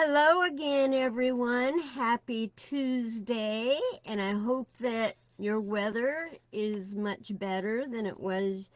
Hello again, everyone. Happy Tuesday, and I hope that your weather is much better than it was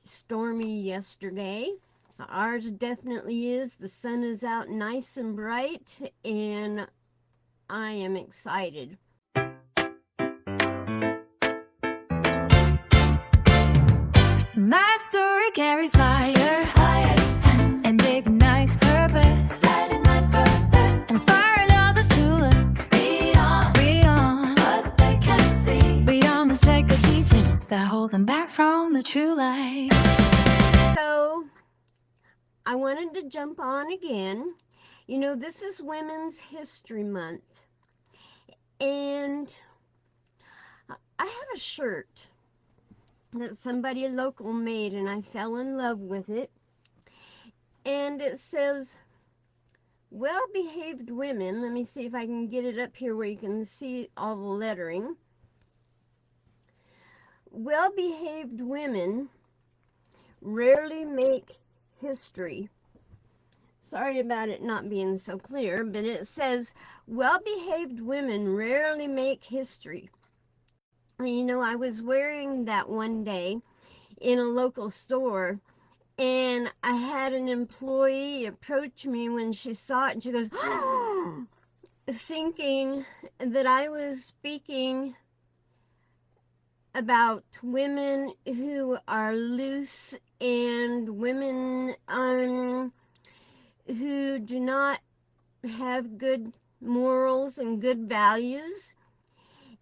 stormy yesterday. Ours definitely is. The sun is out nice and bright, and I am excited. My story carries fire, and ignites purpose, inspiring others to look beyond what they can see, beyond the sacred teachings that hold them back from the true light. So, I wanted to jump on again. You know, this is Women's History Month, and I have a shirt that somebody local made, and I fell in love with it. And it says, well-behaved women. Let me see if I can get it up here where you can see all the lettering. Well-behaved women rarely make history. Sorry about it not being so clear, but it says, well-behaved women rarely make history. And you know, I was wearing that one day in a local store, and I had an employee approach me when she saw it, and she goes, oh, thinking that I was speaking about women who are loose and women who do not have good morals and good values.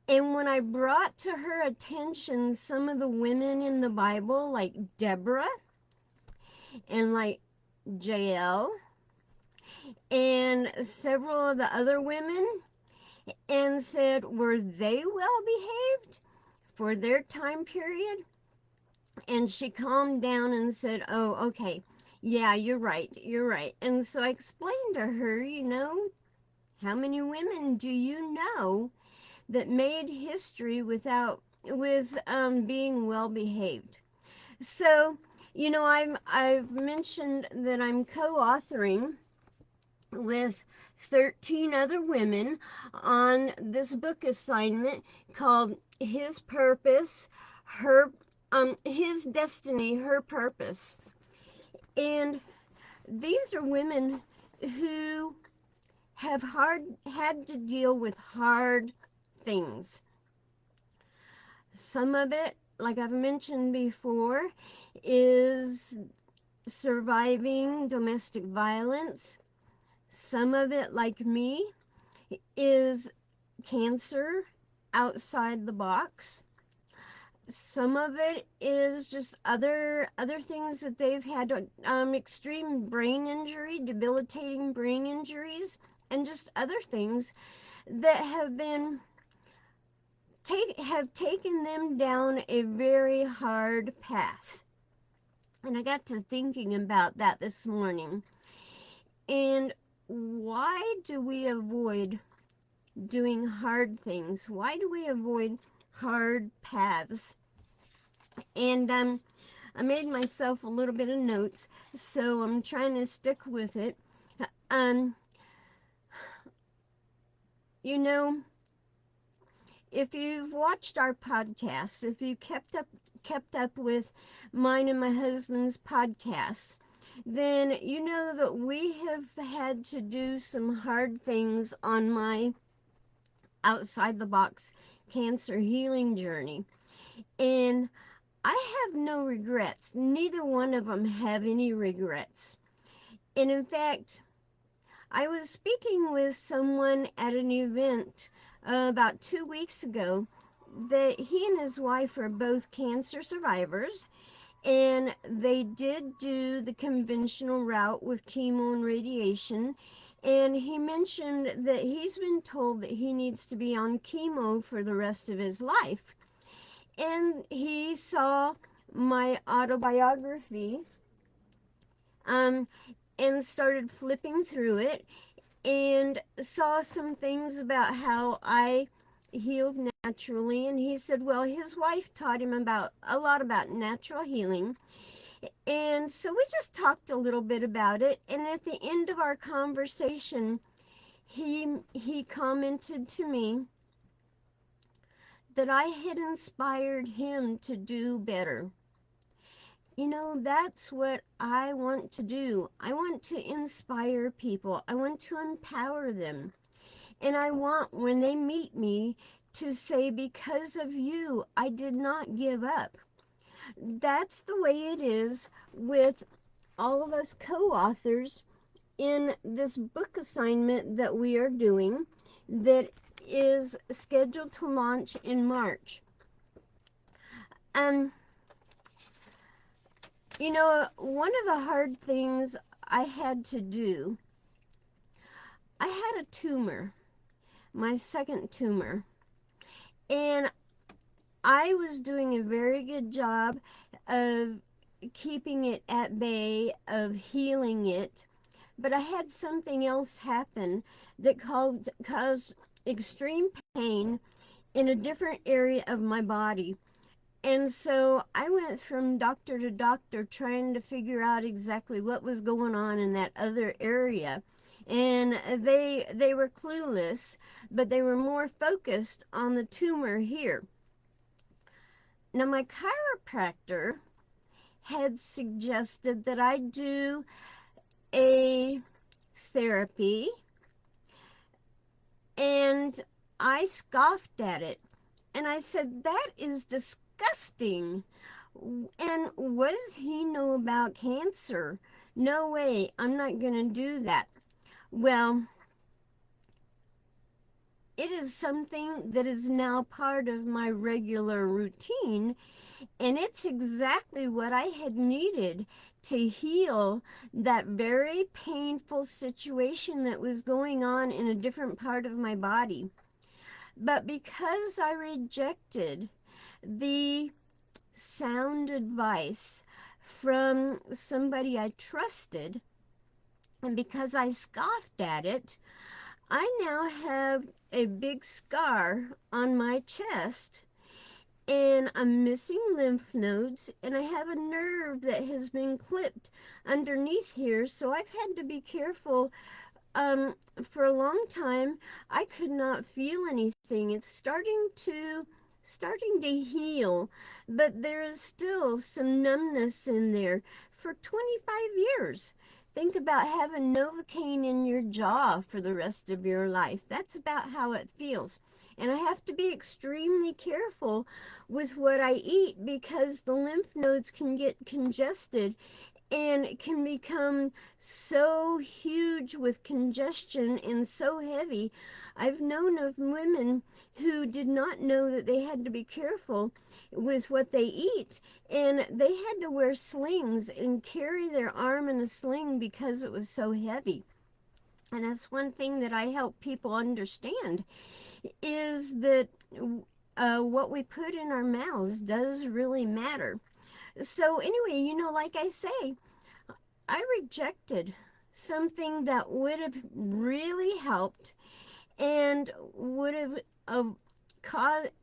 And when I brought to her attention some of the women in the Bible, like Deborah and like Jael and several of the other women, and said, were they well behaved for their time period? And she calmed down and said, oh, okay, yeah, you're right. And so I explained to her, you know, how many women do you know that made history with being well behaved? So, you know, I've mentioned that I'm co-authoring with 13 other women on this book assignment called His Purpose, His Destiny, Her Purpose. And these are women who have had to deal with hard things. Some of it, like I've mentioned before, is surviving domestic violence. Some of it, like me, is cancer outside the box. Some of it is just other things that they've had, extreme brain injury, debilitating brain injuries, and just other things that have taken them down a very hard path. And I got to thinking about that this morning. And why do we avoid doing hard things? Why do we avoid hard paths? And I made myself a little bit of notes, so I'm trying to stick with it. You know, if you've watched our podcast, if you kept up with mine and my husband's podcasts, then you know that we have had to do some hard things on my outside the box cancer healing journey. And I have no regrets. Neither one of them have any regrets. And in fact, I was speaking with someone at an event about 2 weeks ago that he and his wife are both cancer survivors, and they did do the conventional route with chemo and radiation. And he mentioned that he's been told that he needs to be on chemo for the rest of his life. And he saw my autobiography and started flipping through it and saw some things about how I healed naturally. And he said, well, his wife taught him a lot about natural healing. And so we just talked a little bit about it. And at the end of our conversation, he commented to me that I had inspired him to do better. That's what I want to do. I want to inspire people. I want to empower them. And I want, when they meet me, to say, because of you, I did not give up. That's the way it is with all of us co-authors in this book assignment that we are doing that is scheduled to launch in March. Um, one of the hard things I had to do, I had a tumor, my second tumor, and I was doing a very good job of keeping it at bay, of healing it, but I had something else happen that caused extreme pain in a different area of my body. And so I went from doctor to doctor trying to figure out exactly what was going on in that other area. And they were clueless, but they were more focused on the tumor here. Now my chiropractor had suggested that I do a therapy, and I scoffed at it. And I said, that is disgusting. And what does he know about cancer? No way, I'm not going to do that. Well, it is something that is now part of my regular routine, and it's exactly what I had needed to heal that very painful situation that was going on in a different part of my body. But because I rejected the sound advice from somebody I trusted, and because I scoffed at it, I now have a big scar on my chest, and I'm missing lymph nodes, and I have a nerve that has been clipped underneath here, so I've had to be careful. For a long time, I could not feel anything. It's starting to heal, but there is still some numbness in there. For 25 years, think about having Novocaine in your jaw for the rest of your life. That's about how it feels. And I have to be extremely careful with what I eat because the lymph nodes can get congested and it can become so huge with congestion and so heavy. I've known of women who did not know that they had to be careful with what they eat, and they had to wear slings and carry their arm in a sling because it was so heavy. And that's one thing that I help people understand is that what we put in our mouths does really matter. So anyway, like I say, I rejected something that would have really helped and would have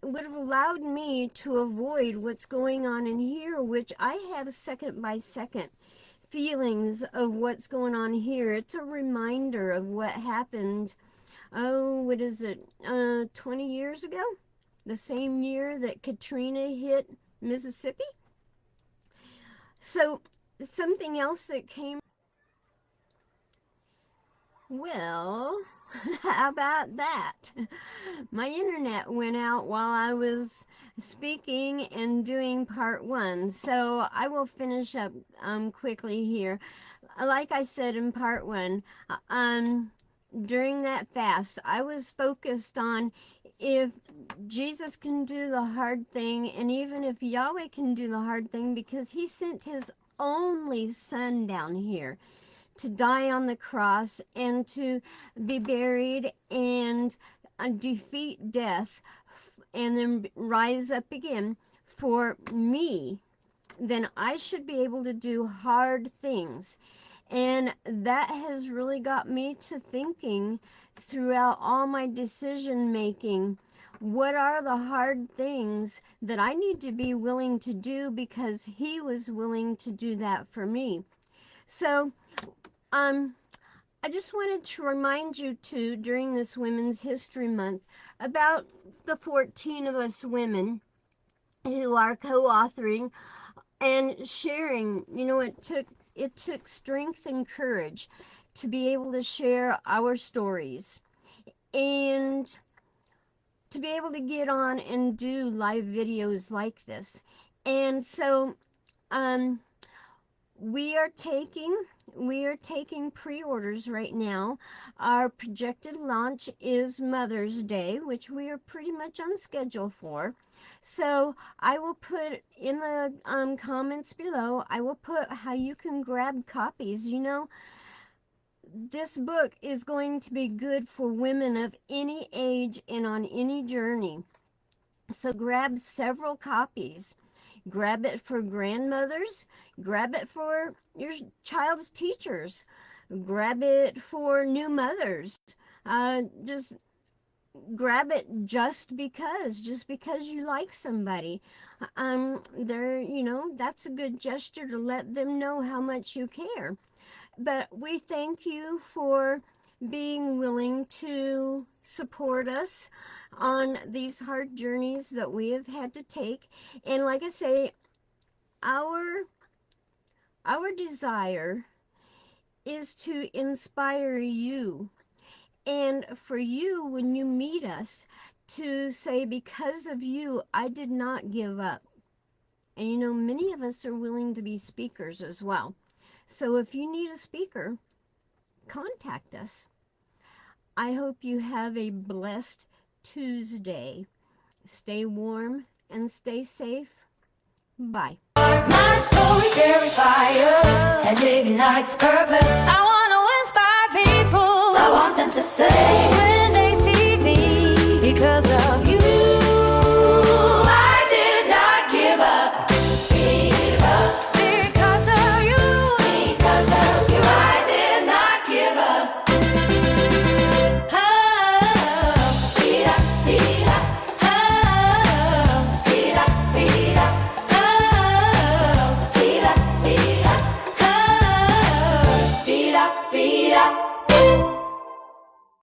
allowed me to avoid what's going on in here, which I have second by second feelings of what's going on here. It's a reminder of what happened. Oh, what is it? 20 years ago, the same year that Katrina hit Mississippi. So something else that came. Well, how about that? My internet went out while I was speaking and doing part one, so I will finish up quickly here. Like I said in part one, during that fast, I was focused on if Jesus can do the hard thing, and even if Yahweh can do the hard thing, because he sent his only son down here to die on the cross and to be buried and defeat death and then rise up again for me, then I should be able to do hard things. And that has really got me to thinking throughout all my decision making. what are the hard things that I need to be willing to do because he was willing to do that for me. So, I just wanted to remind you too, during this Women's History Month, about the 14 of us women who are co-authoring and sharing. You know, it took strength and courage to be able to share our stories and to be able to get on and do live videos like this. And so um we are taking pre-orders right now. Our projected launch is Mother's Day, which we are pretty much on schedule for. So I will put in the comments below, I will put how you can grab copies. You know, this book is going to be good for women of any age and on any journey. So grab several copies. Grab it for grandmothers. Grab it for your child's teachers. Grab it for new mothers. Just grab it just because you like somebody. That's a good gesture to let them know how much you care. But we thank you for being willing to support us on these hard journeys that we have had to take. And like I say, our desire is to inspire you, and for you, when you meet us, to say, because of you, I did not give up. And you know, many of us are willing to be speakers as well. So if you need a speaker, contact us. I hope you have a blessed Tuesday. Stay warm and stay safe. Bye. My story carries fire and ignites purpose. I want to inspire people. I want them to say when they see me, because of